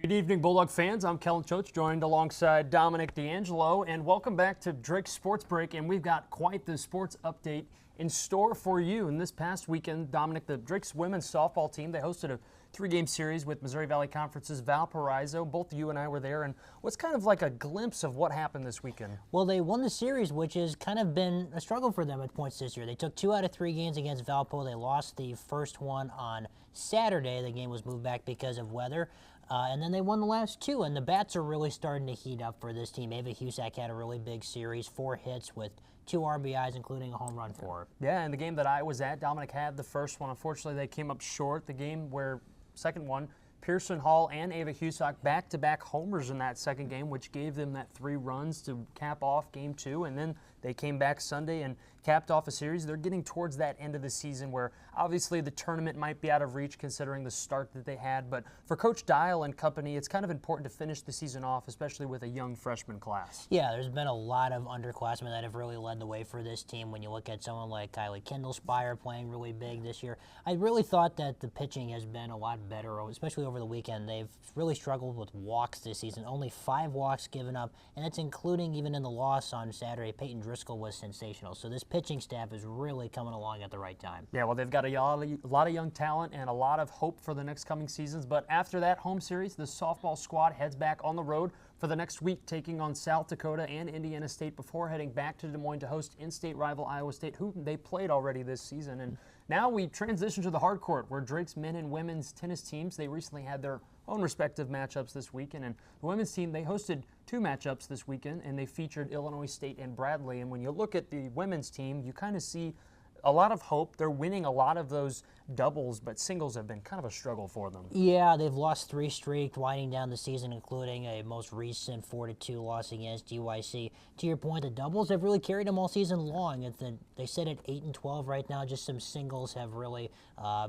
Good evening, Bulldog fans. I'm Kellen, joined alongside Dominic D'Angelo, and welcome back to Drake's Sports Break. And we've got quite the sports update in store for you. And this past weekend, Dominic, the Drake's women's softball team, they hosted a three-game series with Missouri Valley Conference's Valparaiso. Both you and I were there, and what's kind of like a glimpse of what happened this weekend? Well, they won the series, which has kind of been a struggle for them at points this year. They took 2 out of 3 games against Valpo. They lost the first one on Saturday. The game was moved back because of weather. And then they won the last 2, and the bats are really starting to heat up for this team. Ava Husak had a really big series, 4 hits with 2 RBIs, including a home run for her. Yeah, and the game that I was at, Dominic had the first one. Unfortunately, they came up short. The game where second one, Pearson Hall and Ava Husak back-to-back homers in that second game, which gave them that 3 runs to cap off game 2. And then they came back Sunday and capped off a series. They're getting towards that end of the season where obviously the tournament might be out of reach considering the start that they had. But for Coach Dial and company, it's kind of important to finish the season off, especially with a young freshman class. Yeah, there's been a lot of underclassmen that have really led the way for this team. When you look at someone like Kylie Kindlespire playing really big this year, I really thought that the pitching has been a lot better, especially over the weekend. They've really struggled with walks this season. Only 5 walks given up, and that's including even in the loss on Saturday. Peyton Driscoll was sensational. So this pitching staff is really coming along at the right time. Yeah, well, they've got a lot of young talent and a lot of hope for the next coming seasons. But after that home series, the softball squad heads back on the road for the next week, taking on South Dakota and Indiana State before heading back to Des Moines to host in-state rival Iowa State, who they played already this season. And now we transition to the hard court, where Drake's men and women's tennis teams, they recently had their own respective matchups this weekend. And the women's team, they hosted 2 matchups this weekend, and they featured Illinois State and Bradley. And when you look at the women's team, you kind of see a lot of hope. They're winning a lot of those doubles, but singles have been kind of a struggle for them. Yeah, they've lost 3 straight, winding down the season, including a most recent 4-2 loss against UIC. To your point, the doubles have really carried them all season long. They sit at 8-12 right now. Just some singles have really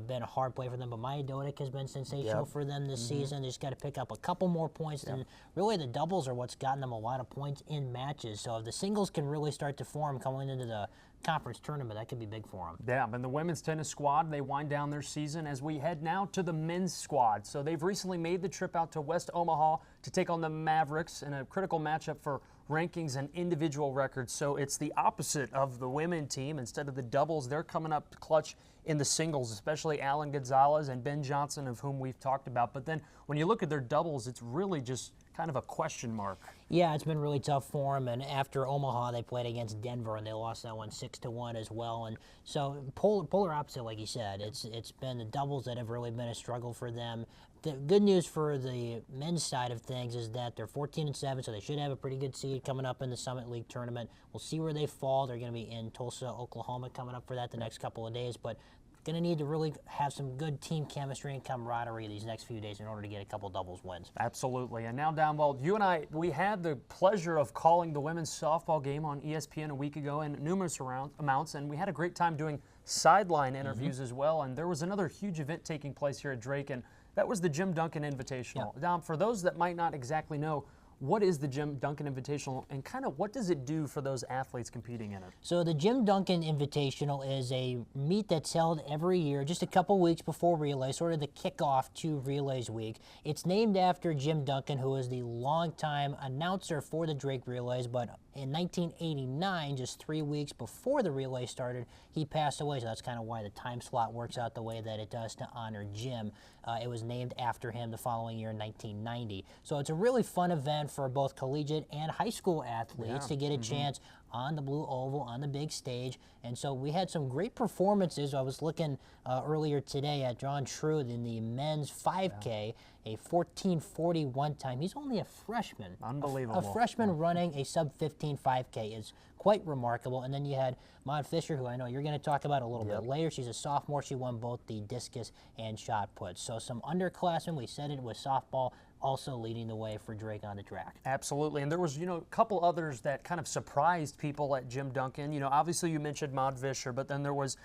been a hard play for them. But Maya Dodic has been sensational for them this season. They just got to pick up a couple more points. And really, the doubles are what's gotten them a lot of points in matches. So if the singles can really start to form coming into the conference tournament, that could be big for them. Yeah, and the women's tennis squad, they wind down their season as we head now to the men's squad. So they've recently made the trip out to West Omaha to take on the Mavericks in a critical matchup for rankings and individual records. So it's the opposite of the women team. Instead of the doubles, they're coming up clutch in the singles, especially Alan Gonzalez and Ben Johnson, of whom we've talked about. But then when you look at their doubles, it's really just kind of a question mark. Yeah, it's been really tough for them. And after Omaha, they played against Denver, and they lost that one 6-1 as well. And so polar opposite, like you said. It's been the doubles that have really been a struggle for them. The good news for the men's side of things is that they're 14-7, so they should have a pretty good seed coming up in the Summit League tournament. We'll see where they fall. They're going to be in Tulsa, Oklahoma coming up for that the next couple of days. But going to need to really have some good team chemistry and camaraderie these next few days in order to get a couple doubles wins. Absolutely. And now, Downwell, you and I, we had the pleasure of calling the women's softball game on ESPN a week ago in numerous amounts, and we had a great time doing sideline interviews as well. And there was another huge event taking place here at Drake, and that was the Jim Duncan Invitational. Yep. Dom, for those that might not exactly know, what is the Jim Duncan Invitational, and kind of what does it do for those athletes competing in it? So the Jim Duncan Invitational is a meet that's held every year, just a couple weeks before Relay, sort of the kickoff to Relays Week. It's named after Jim Duncan, who is the longtime announcer for the Drake Relays, but in 1989, just 3 weeks before the relay started, he passed away. So that's kind of why the time slot works out the way that it does to honor Jim. It was named after him the following year in 1990. So it's a really fun event for both collegiate and high school athletes to get a chance on the blue oval, on the big stage. And so we had some great performances. I was looking earlier today at John Trude in the men's 5K, a 14:41 time. He's only a freshman. Unbelievable. A freshman running a sub-15 5K is quite remarkable. And then you had Maud Fisher, who I know you're going to talk about a little bit later. She's a sophomore. She won both the discus and shot put. So some underclassmen, we said it was softball, also leading the way for Drake on the track. Absolutely. And there was, a couple others that kind of surprised people at Jim Duncan. Obviously you mentioned Maud Fisher, but then there was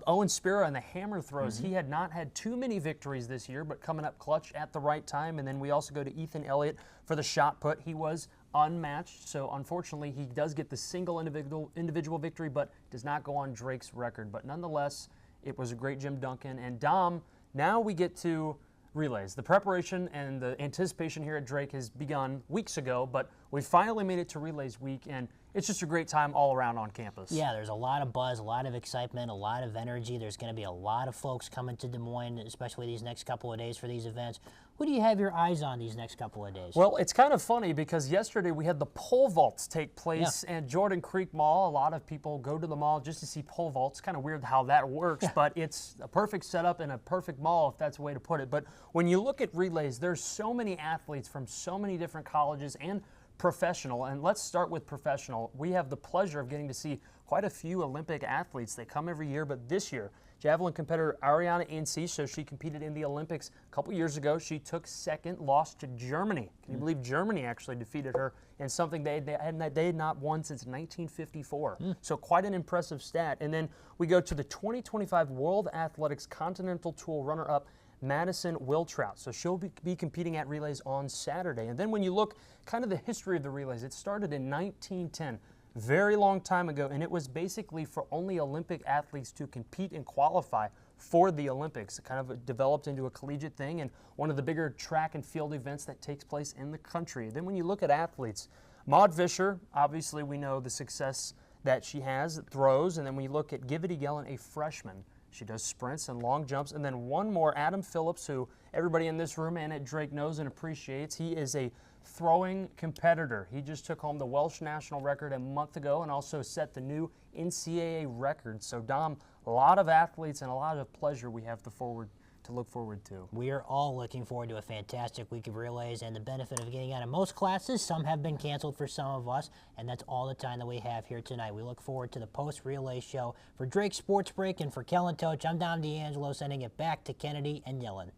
Owen Spira and the hammer throws. He had not had too many victories this year, but coming up clutch at the right time. And then we also go to Ethan Elliott for the shot put. He was unmatched, so unfortunately he does get the single individual victory, but does not go on Drake's record. But nonetheless, it was a great Jim Duncan. And Dom, now we get to relays. The preparation and the anticipation here at Drake has begun weeks ago, but we finally made it to Relays Week, and it's just a great time all around on campus. Yeah, there's a lot of buzz, a lot of excitement, a lot of energy. There's going to be a lot of folks coming to Des Moines, especially these next couple of days for these events. Who do you have your eyes on these next couple of days? Well, it's kind of funny because yesterday we had the pole vaults take place at Jordan Creek Mall. A lot of people go to the mall just to see pole vaults. Kind of weird how that works, but it's a perfect setup and a perfect mall, if that's a way to put it. But when you look at relays, there's so many athletes from so many different colleges and professional. And let's start with professional. We have the pleasure of getting to see quite a few Olympic athletes. They come every year, but this year, javelin competitor Ariana Ince, so she competed in the Olympics a couple years ago. She took second, lost to Germany. Can you believe Germany actually defeated her in something they had not won since 1954? So quite an impressive stat. And then we go to the 2025 World Athletics Continental Tour runner-up Madison Wiltrout. So she'll be competing at relays on Saturday. And then when you look kind of the history of the relays, it started in 1910. Very long time ago, and it was basically for only Olympic athletes to compete and qualify for the Olympics. It kind of developed into a collegiate thing and one of the bigger track and field events that takes place in the country. Then when you look at athletes, Maud Vischer, obviously we know the success that she has, throws, and then when you look at Givity Gellen, a freshman, she does sprints and long jumps, and then one more, Adam Phillips, who everybody in this room and at Drake knows and appreciates. He is a throwing competitor. He just took home the Welsh national record a month ago and also set the new NCAA record. So, Dom, a lot of athletes and a lot of pleasure we have to look forward to. We are all looking forward to a fantastic week of relays and the benefit of getting out of most classes. Some have been canceled for some of us, and that's all the time that we have here tonight. We look forward to the post-relay show. For Drake Sports Break and for Kellen, Totsch, I'm Dom D'Angelo, sending it back to Kennedy and Yellen.